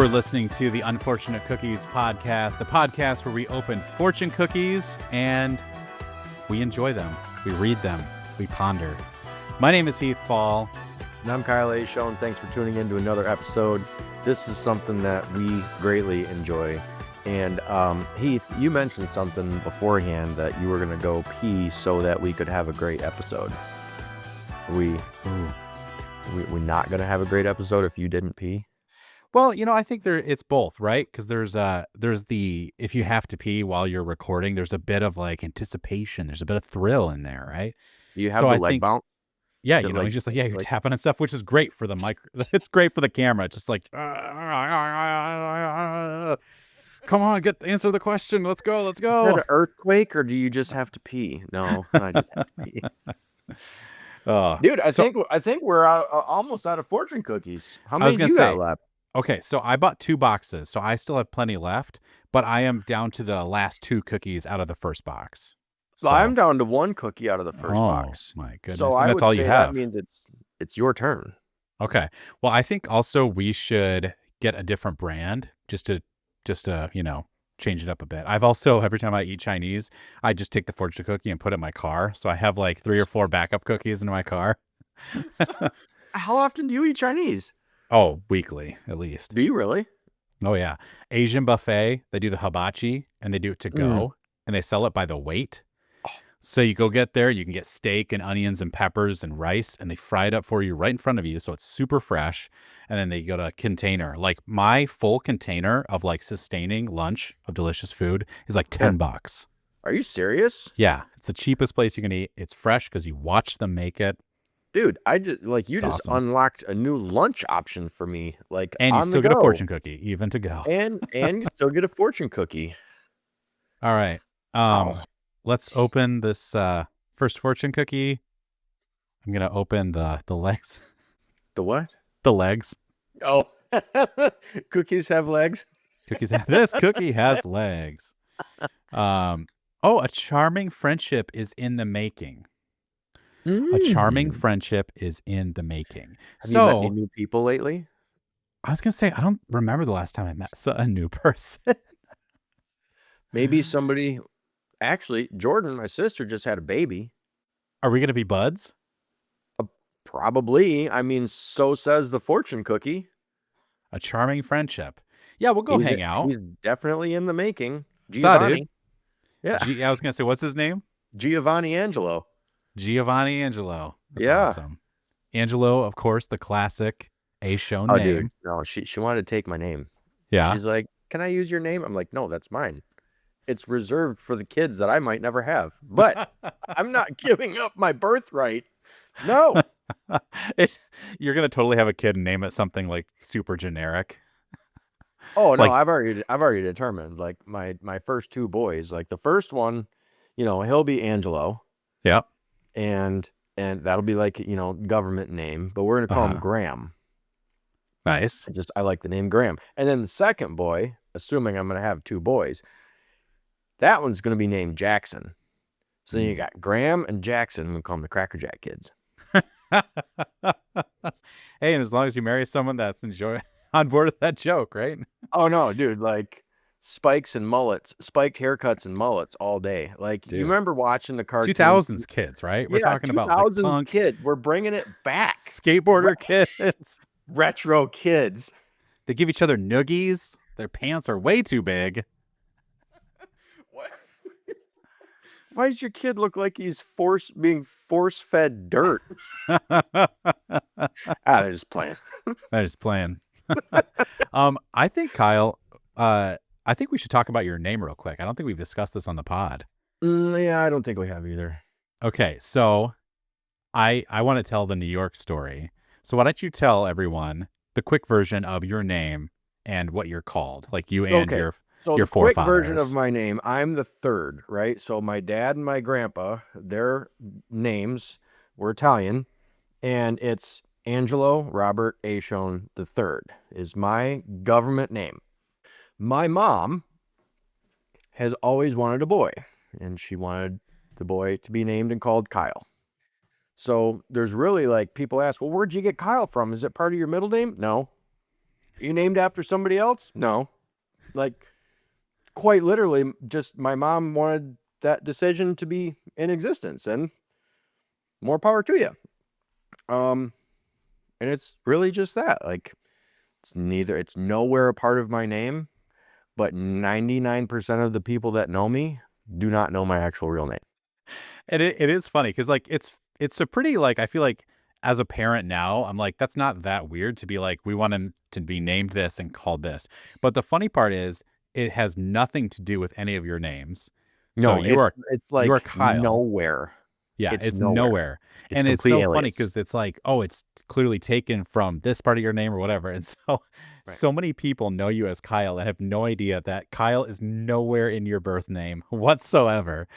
You're listening to the Unfortunate Cookies podcast, the podcast where we open fortune cookies and we enjoy them. We read them. We ponder. My name is Heath Ball. And I'm Kyle A. Schoen. Thanks for tuning in to another episode. This is something that we greatly enjoy. And Heath, you mentioned something beforehand that you were going to go pee so that we could have a great episode. We're not going to have a great episode if you didn't pee? Well, I think it's both, right? Because there's the, if you have to pee while you're recording, there's a bit of like anticipation. There's a bit of thrill in there, right? Do you have the leg bounce? Yeah, he's just like, you're tapping and stuff, which is great for the mic. It's great for the camera. It's just like, come on, answer the question. Let's go. Is that an earthquake or do you just have to pee? No, I just have to pee. Dude, I think we're almost out of fortune cookies. How many do you got left? Okay, so I bought 2 boxes, so I still have plenty left, but I am down to the last 2 cookies out of the first box. So I'm down to 1 cookie out of the first box. My goodness. So and that's all you have. That means it's your turn. Okay. Well, I think also we should get a different brand just to change it up a bit. I've also, every time I eat Chinese, I just take the fortune cookie and put it in my car. So I have like 3 or 4 backup cookies in my car. How often do you eat Chinese? Oh, weekly at least. Do you really? Oh yeah. Asian buffet, they do the hibachi and they do it to go and they sell it by the weight. Oh. So you go get there, you can get steak and onions and peppers and rice and they fry it up for you right in front of you. So it's super fresh. And then they go to a container. Like my full container of like sustaining lunch of delicious food is like $10. Are you serious? Yeah. It's the cheapest place you can eat. It's fresh because you watch them make it. Dude, you just awesome. Unlocked a new lunch option for me. And you still get a fortune cookie, even to go. And you still get a fortune cookie. All right. Let's open this first fortune cookie. I'm gonna open the legs. The what? The legs. Oh, cookies have legs. This cookie has legs. A charming friendship is in the making. A charming friendship is in the making. Have you met any new people lately? I was going to say, I don't remember the last time I met a new person. Maybe somebody... Actually, Jordan, my sister, just had a baby. Are we going to be buds? Probably. I mean, so says the fortune cookie. A charming friendship. Yeah, we'll go hang out. He's definitely in the making. Giovanni. Yeah. I was going to say, what's his name? Giovanni Angelo. Giovanni Angelo. That's awesome. Angelo, of course, the classic A. Schoen name. Dude. No, she wanted to take my name. Yeah. She's like, can I use your name? I'm like, no, that's mine. It's reserved for the kids that I might never have. But I'm not giving up my birthright. No. You're going to totally have a kid and name it something like super generic. Oh, no, I've already determined. Like my first 2 boys, like the first one, he'll be Angelo. Yep. And that'll be like, government name, but we're going to call him Graham. Nice. I like the name Graham. And then the second boy, assuming I'm going to have 2 boys, that one's going to be named Jackson. So then you got Graham and Jackson. We call them the Cracker Jack kids. Hey, and as long as you marry someone that's on board with that joke, right? Oh, no, dude, like spikes and mullets, spiked haircuts and mullets all day. Like, dude. You remember watching the cartoon? 2000s kids, right? We're talking about like punk kids. We're bringing it back. Skateboarder kids. Retro kids. They give each other noogies. Their pants are way too big. What? Why does your kid look like he's being force-fed dirt? They're just playing. They're just playing. I think, Kyle, I think we should talk about your name real quick. I don't think we've discussed this on the pod. Yeah, I don't think we have either. Okay, so I want to tell the New York story. So why don't you tell everyone the quick version of your name and what you're called, like you and your forefathers. Quick version of my name, I'm the third, right? So my dad and my grandpa, their names were Italian, and it's Angelo Robert A. Schoen III is my government name. My mom has always wanted a boy, and she wanted the boy to be named and called Kyle. So there's really, like, people ask, well, where'd you get Kyle from? Is it part of your middle name? No. You named after somebody else? No. Like, quite literally, just my mom wanted that decision to be in existence, and more power to you. And it's really just that. Like, it's nowhere a part of my name, but 99% of the people that know me do not know my actual real name. And it is funny because like it's a pretty like I feel like as a parent now, I'm like, that's not that weird to be like, we want him to be named this and called this. But the funny part is it has nothing to do with any of your names. So No, it's you are like Kyle. nowhere. Yeah, It's it's nowhere. nowhere. It's And it's complete so funny alias. because it's like, oh, it's clearly taken from this part of your name or whatever. And so Right. so many people know you as Kyle and have no idea that Kyle is nowhere in your birth name whatsoever.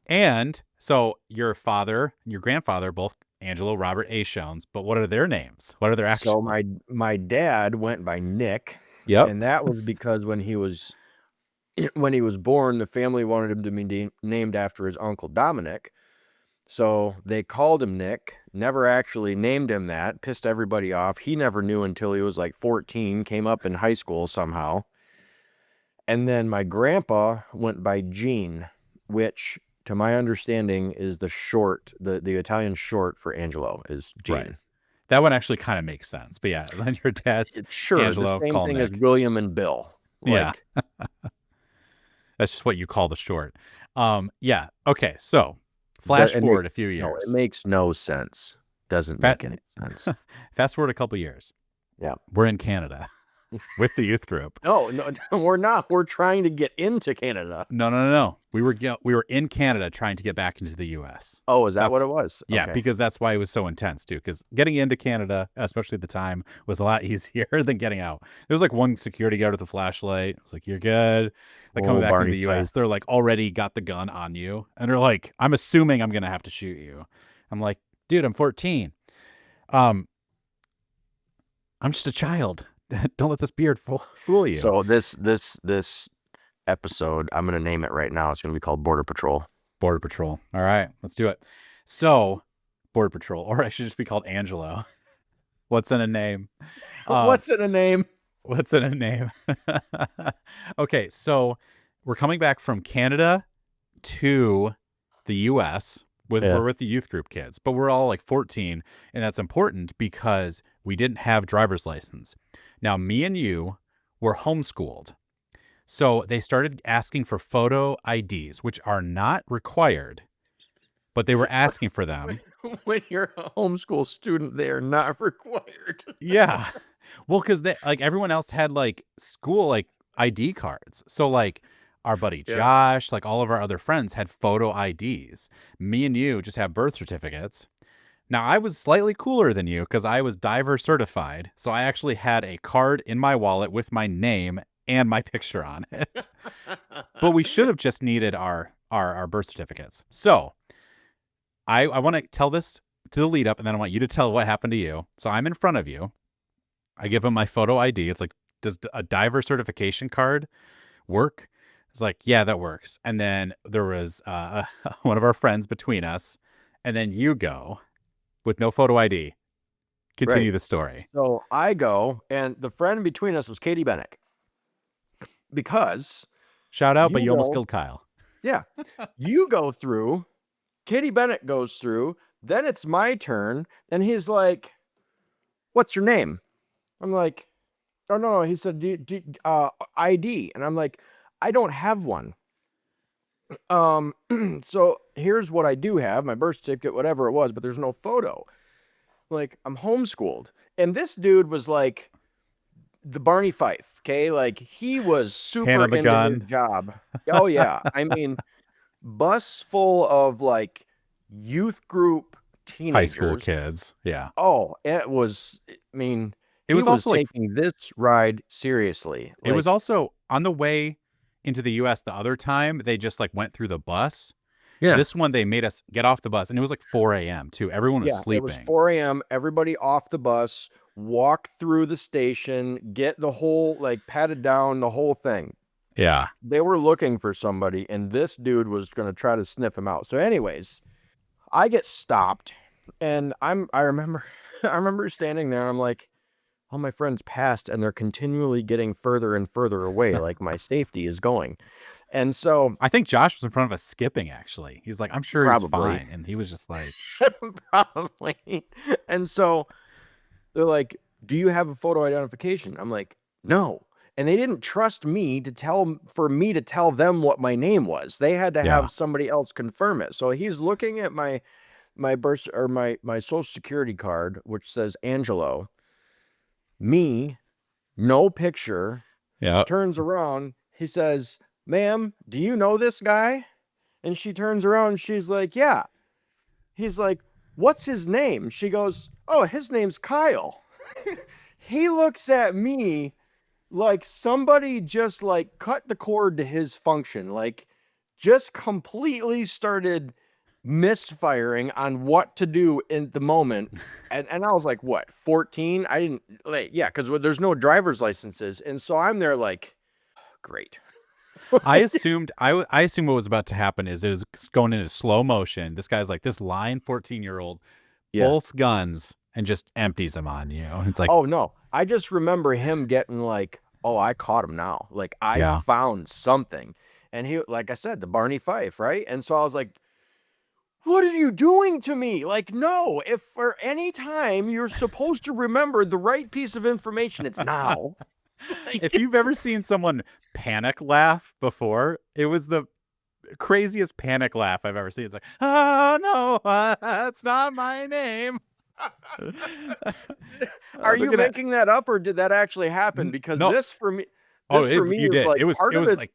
And so your father and your grandfather, both Angelo, Robert A. Shones, but what are their names? What are their So actual? my dad went by Nick, Yep. and that was because when he was born, the family wanted him to be named after his uncle Dominic. So they called him Nick, never actually named him that, pissed everybody off. He never knew until he was like 14, came up in high school somehow. And then my grandpa went by Gene, which to my understanding is the Italian short for Angelo is Right. Gene. That one actually kind of makes sense. But yeah, then your dad's It's sure the Angelo, same call thing as Nick. William and Bill. Yeah, Like, that's just what you call the short. Yeah. Okay. So that flash it forward makes a few no, it years. makes no sense. Doesn't Fat, make any sense. fast forward a couple years. Yeah. We're in Canada with the youth group. No, no, we're not. We're trying to get into Canada. No. We were in Canada trying to get back into the U.S. Oh, is that what That's it was? yeah, Okay. because that's why it was so intense too. Because getting into Canada, especially at the time, was a lot easier than getting out. There was like one security guard with a flashlight. It's like you're good. Like coming Oh, back into Barney the Fife. U.S., they're like already got the gun on you, and they're like, "I'm assuming I'm gonna have to shoot you." I'm like, "Dude, I'm 14. Um, I'm just a child. Don't let this beard fool you." So this episode, I'm gonna name it right now. It's gonna be called Border Patrol. Border Patrol. All right, let's do it. So, Border Patrol, or I should just be called Angelo. What's in a name? Um, What's in a name? what's in a name? Okay, so we're coming back from Canada to the U.S. Yeah. We're with the youth group kids, but we're all like 14, and that's important because we didn't have driver's license. Now, me and you were homeschooled. So they started asking for photo IDs, which are not required, but they were asking for them. When you're a homeschool student, they are not required. Yeah. Well, because they like everyone else had like school like ID cards. So like our buddy Yeah. Josh, like all of our other friends had photo IDs. Me and you just have birth certificates. Now I was slightly cooler than you because I was diver certified. So I actually had a card in my wallet with my name and my picture on it. But we should have just needed our birth certificates. So I want to tell this to the lead up, and then I want you to tell what happened to you. So I'm in front of you. I give him my photo ID. It's like, does a diver certification card work? It's like, yeah, that works. And then there was one of our friends between us, and then you go with no photo ID. Right. Continue the story. So I go, and the friend between us was Katie Bennick because Shout out, but you you almost go, killed Kyle. yeah, you go through, Katie Bennett goes through, then it's my turn, and he's like, "What's your name?" I'm like, "Oh no." He said, ID," and I'm like, "I don't have one." So here's what I do have: my birth certificate, whatever it was, but there's no photo. Like, I'm homeschooled, and this dude was like the Barney Fife. Okay, like he was Hand super on the into his gun. job. Oh yeah, I mean, bus full of like youth group High school teenagers. kids. Yeah. Oh, it was. I mean, It he was was also like taking this ride seriously. it was Like, also on the way into the US the other time, they just like went through the bus. yeah, This one they made us get off the bus and it was like 4 a.m. too. Everyone was yeah. It was sleeping. 4 a.m. Everybody off the bus, walk through the station, get the whole like patted down, the whole thing. Yeah. They were looking for somebody, and this dude was gonna try to sniff him out. So, anyways, I get stopped, and I remember I remember standing there. I'm like, all my friends passed and they're continually getting further and further away, like my safety is going. And so I think Josh was in front of us skipping, actually. He's like, I'm sure he's probably, fine. And he was just like, probably. And so they're like, "Do you have a photo identification?" I'm like, "No." And they didn't trust me for me to tell them what my name was. They had to yeah. have somebody else confirm it. So he's looking at my birth or my social security card, which says Angelo. Me, no picture, Yeah. turns around. He says, "Ma'am, do you know this guy?" And she turns around and she's like, "Yeah." He's like, "What's his name?" She goes, "Oh, his name's Kyle." He looks at me like somebody just like cut the cord to his function, like just completely started misfiring on what to do in the moment. And I was like, what, 14? I didn't like, yeah, because there's no driver's licenses. And so I'm there like, great. I assumed I assumed what was about to happen is it was going into slow motion. This guy's like this lying 14-year-old, Yeah. both guns, and just empties them on you. It's like, Oh no. I just remember him getting like, oh, I caught him now. Like I yeah. found something. And he, like I said, the Barney Fife, right? And so I was like, what are you doing to me? Like, no, if for any time you're supposed to remember the right piece of information, it's now. If you've ever seen someone panic laugh before, it was the craziest panic laugh I've ever seen. It's like, oh no, that's not my name. Are They're you gonna making that up or did that actually happen? Because no. Oh, this for me you is did. like It part of was it's like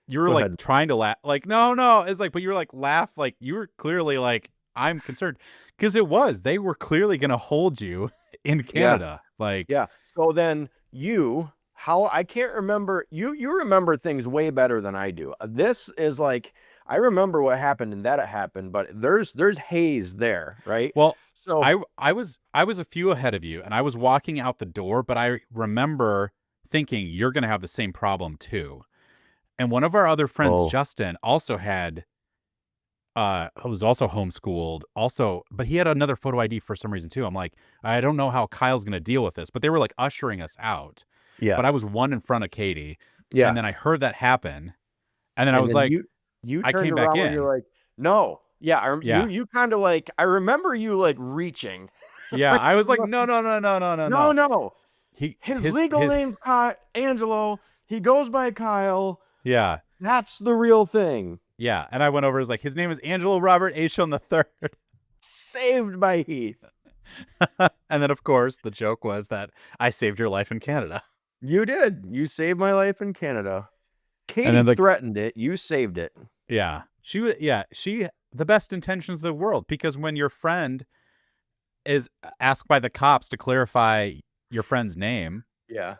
you were go like ahead. trying to laugh. Like no. It's like, but you were like laugh. Like you were clearly like I'm concerned because they were clearly gonna hold you in Yeah. Canada. Like Yeah. So then how I can't remember you remember things way better than I do. This is like I remember what happened and that it happened, but there's haze there, right? well, So, I was a few ahead of you, and I was walking out the door, but I remember thinking you're gonna have the same problem too. And one of our other friends, oh, Justin, also had was also homeschooled, also, but he had another photo ID for some reason too. I'm like, I don't know how Kyle's gonna deal with this, but they were like ushering us out. yeah. But I was one in front of Katie, and Yeah. then I heard that happen, and then I And was then like, you I turned came back around and in. you're like, "No." Yeah, Yeah. you kind of like I remember you like reaching. Yeah. Like, I was like, no, no, no, no, no, no, no, no. no. He His legal his name's Angelo. He goes by Kyle. yeah. That's the real thing. Yeah. And I went over, as like, his name is Angelo Robert Ashon the third. Saved by Heath. And then of course the joke was that I saved your life in Canada. You did. You saved my life in Canada. And Katie then like, threatened it. You saved it. yeah. She the best intentions of the world, because when your friend is asked by the cops to clarify your friend's name, Yeah.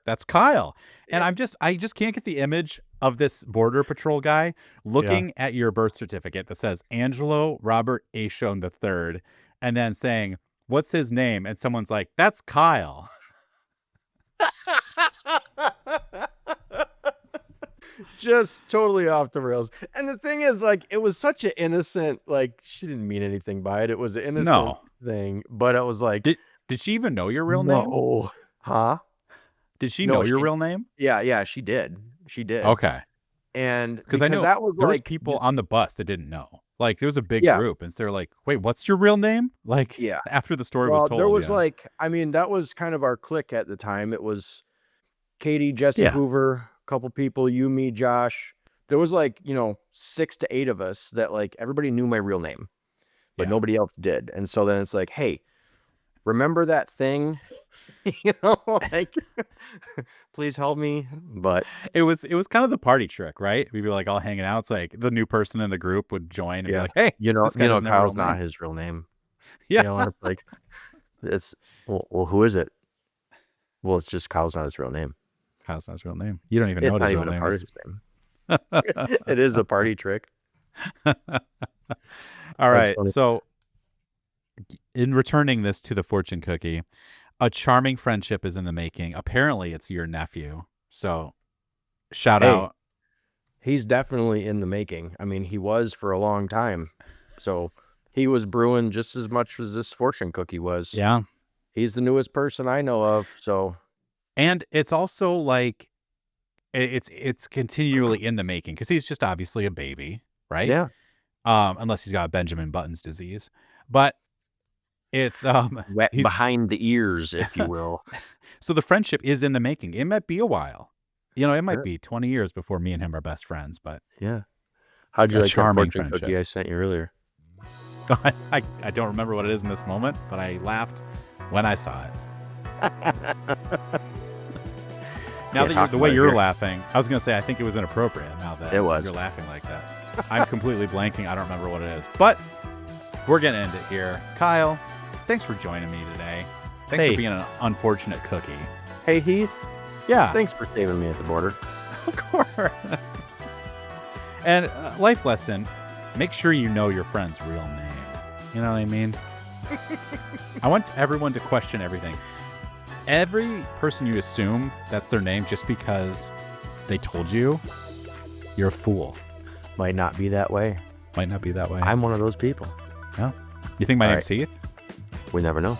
that's Kyle. And Yeah. I just can't get the image of this border patrol guy Yeah. looking at your birth certificate that says Angelo Robert Ashon the third, and then saying, what's his name? And someone's like, that's Kyle. Just totally off the rails. And the thing is, like, it was such an innocent, like, she didn't mean anything by it. It was an innocent No. thing, but it was like, Did she even know your real name? no. Huh? Did she know No, your real name? yeah, she did. She did. Okay. And Because I because know that was there was like people this, on the bus that didn't know. Like there was a big yeah, group, and so they're like, "Wait, what's your real name?" Like yeah. after the story was Well, there told, was yeah, like, I mean, that was kind of our clique at the time. It was Katie, Jesse yeah, Hoover, a couple people, you, me, Josh. There was like, 6 to 8 of us that like everybody knew my real name, but yeah. nobody else did. And so then it's like, hey, remember that thing? Like, please help me. But It was kind of the party trick, right? We'd be like all hanging out. It's like the new person in the group would join and be yeah, like, "Hey, this guy doesn't have a real Kyle's not name." his real name. Yeah, And it's like, it's, well, who is it? Well, it's just Kyle's not his real name. Kyle's not his real name. You don't even know It's what not his real even a name part of is. his name. It is a party trick. All That's right. funny. So, in returning this to the fortune cookie, a charming friendship is in the making. Apparently, it's your nephew. So, shout Hey, out. he's definitely in the making. I mean, he was for a long time. So he was brewing just as much as this fortune cookie was. Yeah. He's the newest person I know of. So, And it's also like it's continually in the making because he's just obviously a baby, right? yeah. Unless he's got Benjamin Button's disease. But it's Wet he's behind the ears, if you will. so the friendship is in the making. It might be a while. You know, it might Yeah. be 20 years before me and him are best friends, but Yeah. How'd you a like that charming fortune friendship. cookie I sent you earlier? I don't remember what it is in this moment, but I laughed when I saw it. Now that the way you're laughing, I was going to say I think it was inappropriate now that It was. you're laughing like that. I'm completely blanking. I don't remember what it is. But we're going to end it here. Kyle, thanks for joining me today. Thanks for being an unfortunate cookie. Hey, Heath. Yeah. Thanks for saving me at the border. Of course. And life lesson, make sure you know your friend's real name. You know what I mean? I want everyone to question everything. Every person you assume that's their name just because they told you, you're a fool. Might not be that way. Might not be that way. I'm one of those people. No? You think my name's Heath? We never know.